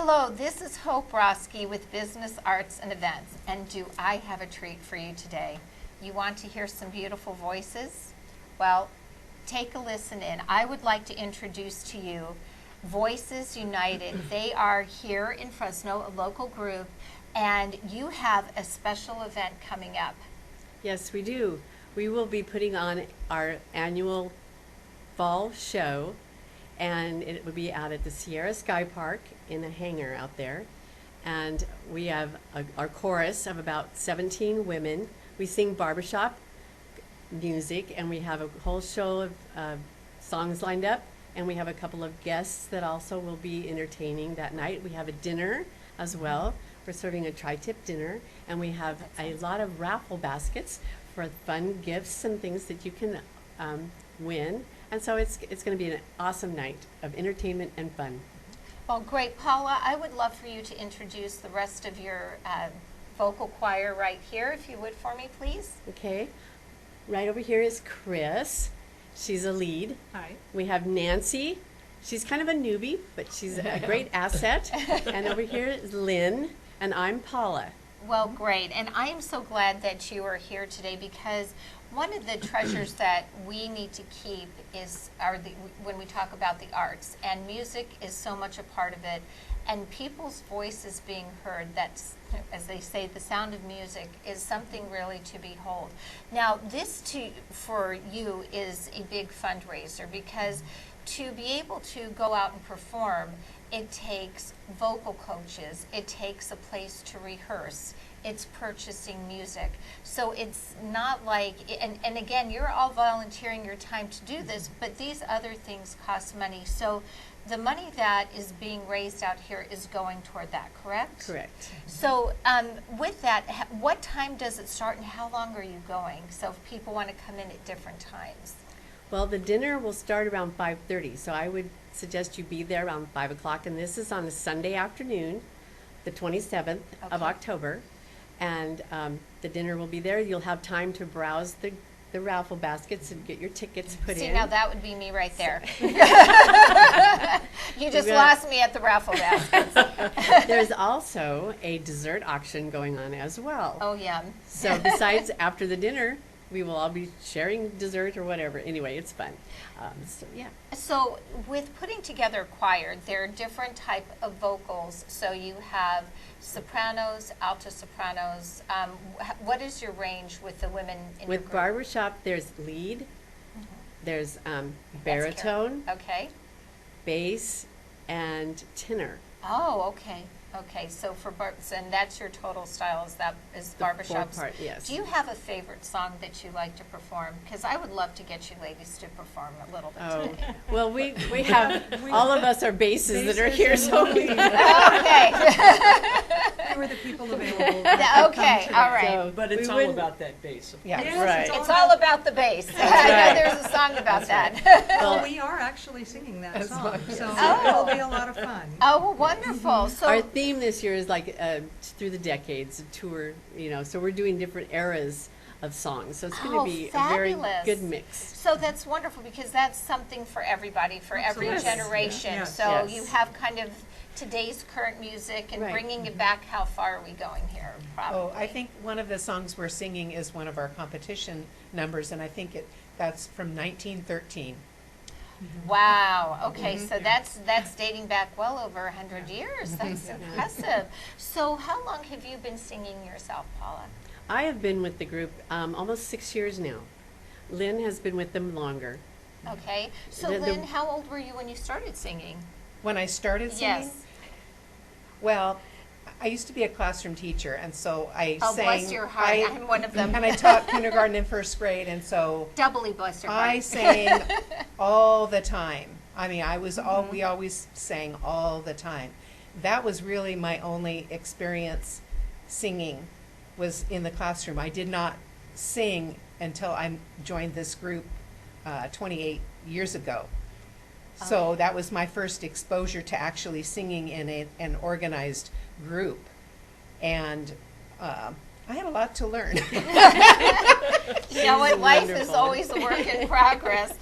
Hello, this is Hope Roski with Business Arts and Events, and do I have a treat for you today? You want to hear some beautiful voices? Well, take a listen in. I would like to introduce to you Voices United. They are here in Fresno, a local group, and you have a special event coming up. Yes, we do. We will be putting on our annual fall show, and it will be out at the Sierra Sky Park in a hangar out there. And we have our chorus of about 17 women. We sing barbershop music, and we have a whole show of songs lined up, and we have a couple of guests that also will be entertaining that night. We have a dinner as well. We're serving a tri-tip dinner, and we have a lot of raffle baskets for fun gifts and things that you can win. And so it's going to be an awesome night of entertainment and fun. Well, great. Paula, I would love for you to introduce the rest of your vocal choir right here, if you would for me, please. Okay. Right over here is Chris. She's a lead. Hi. We have Nancy. She's kind of a newbie, but she's a great asset. And over here is Lynn, and I'm Paula. Well, great. And I am so glad that you are here today, because one of the treasures that we need to keep when we talk about the arts, and music is so much a part of it, and people's voices being heard. That's, as they say, the sound of music is something really to behold. Now, this for you is a big fundraiser, because to be able to go out and perform, it takes vocal coaches, it takes a place to rehearse, it's purchasing music. So it's not like, and again, you're all volunteering your time to do this, but these other things cost money. So the money that is being raised out here is going toward that, correct? Correct. So with that, what time does it start, and how long are you going? So if people want to come in at different times. Well, the dinner will start around 5:30, so I would suggest you be there around 5 o'clock. And this is on a Sunday afternoon, the 27th of October. And the dinner will be there. You'll have time to browse the raffle baskets and get your tickets put in. See, now that would be me right there. You just lost me at the raffle baskets. There's also a dessert auction going on as well. Oh, yeah. So besides, after the dinner, we will all be sharing dessert or whatever. Anyway, it's fun. So, yeah. So with putting together a choir, there are different type of vocals. So you have sopranos, alto sopranos. What is your range with the women in your With group? barbershop, there's lead, there's baritone, Okay. bass, and tenor. Oh, okay. Okay, so and that's your total style, is barbershop. part, yes. Do you have a favorite song that you like to perform? Because I would love to get you ladies to perform a little bit Oh, today. well, we have, all of us are basses that are here, so we Okay. Who are the people available? Okay, all right. So But it's we all wouldn't- about that bass. Yeah, Yes, right. It's all about the bass. I know right. there's a song about that. Well, we are actually singing that song, so Oh. it'll be a lot of fun. Oh, wonderful. So Our theme this year is like through the decades, a tour, so we're doing different eras of songs. So it's going to be a very fabulous. good mix. So that's wonderful, because that's something for everybody, for every Absolutely. generation. Yes. So Yes. you have kind of today's current music and Right. bringing it back. How far are we going here? Probably. Oh, I think one of the songs we're singing is one of our competition numbers, and I think that's from 1913. Wow. Okay, so that's dating back well over 100 years. That's impressive. So how long have you been singing yourself, Paula? I have been with the group almost 6 years now. Lynn has been with them longer. Okay. So The- Lynn, how old were you when you started singing? When I started singing, Yes. well, I used to be a classroom teacher, and so I Oh, sang. bless your heart. I'm one of them. And I taught kindergarten and first grade, and so Doubly bless your heart. I sang all the time. I mean, Mm-hmm. we always sang all the time. That was really my only experience singing, was in the classroom. I did not sing until I joined this group 28 years ago. So that was my first exposure to actually singing in an organized group. And I had a lot to learn. You know what? Life is wonderful. always a work in progress.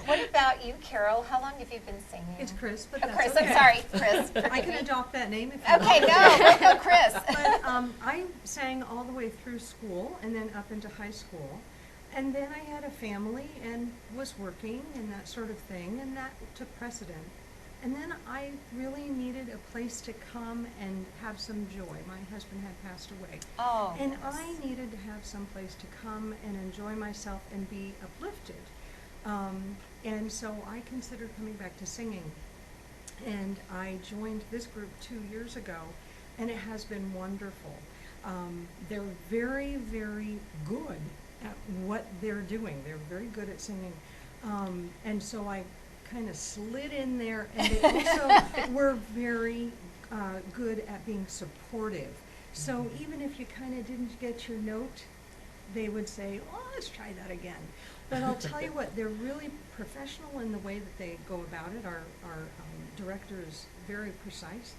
What about you, Carol? How long have you been singing? It's Chris, but Oh, that's Chris, okay. I'm sorry, Chris. I forgive can me. adopt that name if you want. Okay, no, let's go, Chris. But I sang all the way through school and then up into high school. And then I had a family and was working and that sort of thing, and that took precedent. And then I really needed a place to come and have some joy. My husband had passed away. Oh, And goodness. I needed to have some place to come and enjoy myself and be uplifted. And so I considered coming back to singing. And I joined this group 2 years ago, and it has been wonderful. They're very, very good at what they're doing. They're very good at singing. And so I kind of slid in there, and they also were very good at being supportive. So even if you kind of didn't get your note, they would say, oh, let's try that again. But I'll tell you what, they're really professional in the way that they go about it. Our director is very precise.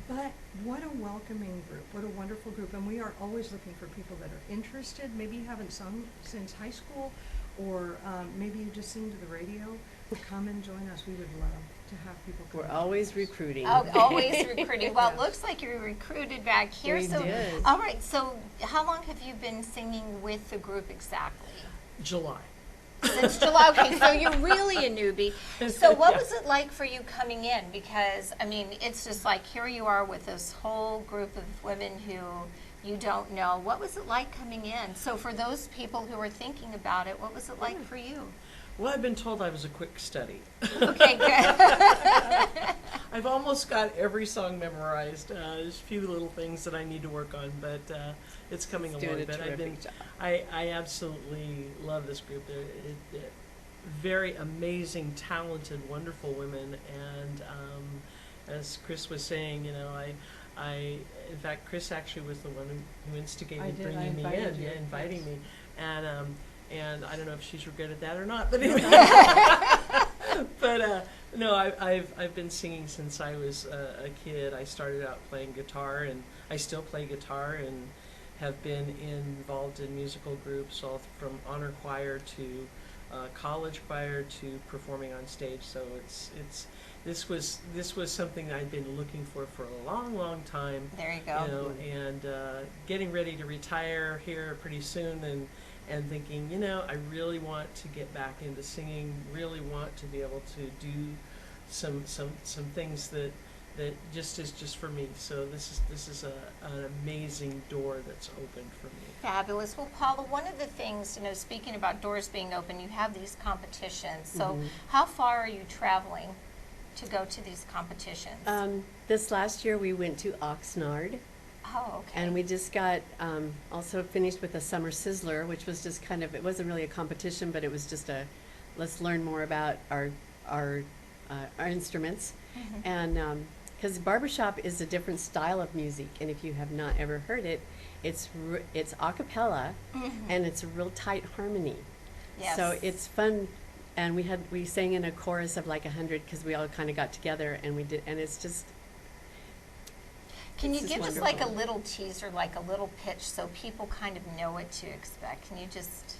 But what a welcoming group, what a wonderful group. And we are always looking for people that are interested. Maybe you haven't sung since high school, or maybe you just sing to the radio. Come and join us. We would love to have people come. We're and always join us. recruiting. Oh, always recruiting. Well, it Yes. looks like you're recruited back here. We So, did. all right. So, how long have you been singing with the group exactly? July. Since July. Okay, so you're really a newbie. So, what was it like for you coming in? Because I mean, it's just like here you are with this whole group of women who you don't know. What was it like coming in? So, for those people who are thinking about it, what was it like for you? Well, I've been told I was a quick study. Okay, good. I've almost got every song memorized. There's a few little things that I need to work on, but it's coming He's along. doing a But I've been, terrific job. I absolutely love this group. They're very amazing, talented, wonderful women. And as Chris was saying, you know, in fact, Chris actually was the one who I instigated did. I bringing me invited in, you, inviting yes. me, and I don't know if she's regretted that or not, but anyway. But no, I've been singing since I was a kid. I started out playing guitar, and I still play guitar, and have been involved in musical groups, all from honor choir to college choir to performing on stage. So this was something I'd been looking for a long time. There you go. You know, and getting ready to retire here pretty soon, and thinking, you know, I really want to get back into singing, really want to be able to do some things that just is just for me. So this is an amazing door that's opened for me. Fabulous. Well, Paula, one of the things, you know, speaking about doors being open, you have these competitions. So how far are you traveling to go to these competitions? This last year we went to Oxnard, Oh, okay. and we just got also finished with a summer sizzler, which was just kind of, it wasn't really a competition, but it was just a, let's learn more about our instruments. And because barbershop is a different style of music, and if you have not ever heard it, it's a cappella, and it's a real tight harmony. Yes. So it's fun, and we sang in a chorus of like 100 because we all kind of got together and we did, and it's just. Can you This is give us like a wonderful. little teaser, like a little pitch, so people kind of know what to expect? Can you just,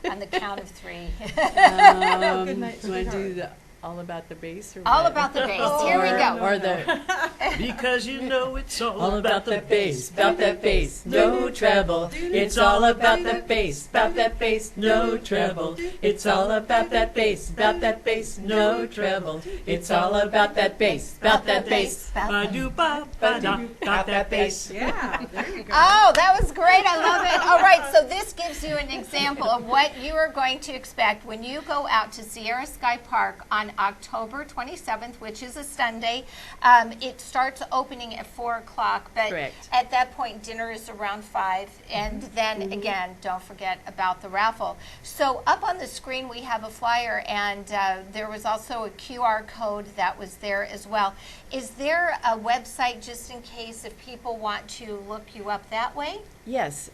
on the count of 3? Good night, Do you want to do sweetheart. the all about the bass or All what? about the bass. Here we go. Or the Because you know it's all about that bass, no treble. It's all about that bass, no treble. It's all about that bass, no treble. It's all about that bass, Ba-do ba ba-da, got that bass. Yeah, there you go. Oh, that was great. I love it. All right, so this gives you an example of what you are going to expect when you go out to Sierra Sky Park on October 27th, which is a Sunday. It starts opening at 4 o'clock, but Correct. at that point, dinner is around 5. And then again, don't forget about the raffle. So up on the screen, we have a flyer, and there was also a QR code that was there as well. Is there a website just in case if people want to look you up that way? Yes,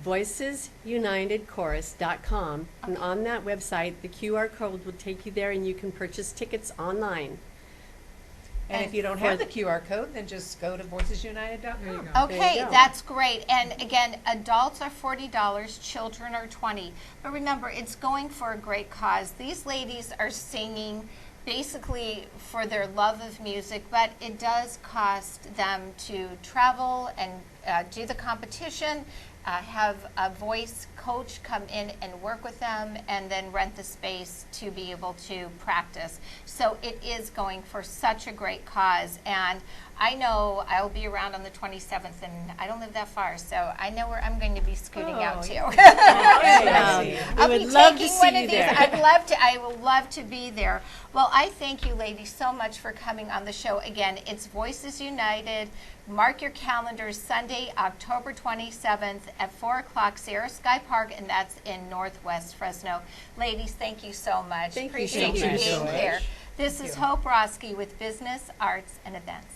voicesunitedchorus.com, and on that website, the QR code will take you there, and you can purchase tickets online. And if you don't have the QR code, then just go to voicesunited.com. There you go. Okay, go. that's great. And again, adults are $40, children are $20. But remember, it's going for a great cause. These ladies are singing basically for their love of music, but it does cost them to travel and do the competition, have a voice coach come in and work with them, and then rent the space to be able to practice. So it is going for such a great cause. And I know I'll be around on the 27th, and I don't live that far, so I know where I'm going to be scooting out to. We I'll would be love to taking see one you of these. there. I'd love to. I will love to be there. Well, I thank you, ladies, so much for coming on the show. Again, it's Voices United. Mark your calendars, Sunday, October 27th at 4 o'clock, Sierra Sky Park, and that's in Northwest Fresno. Ladies, thank you so much. Thank you so Appreciate you much. being Thank you so here. much. This is Hope Roski with Business, Arts, and Events.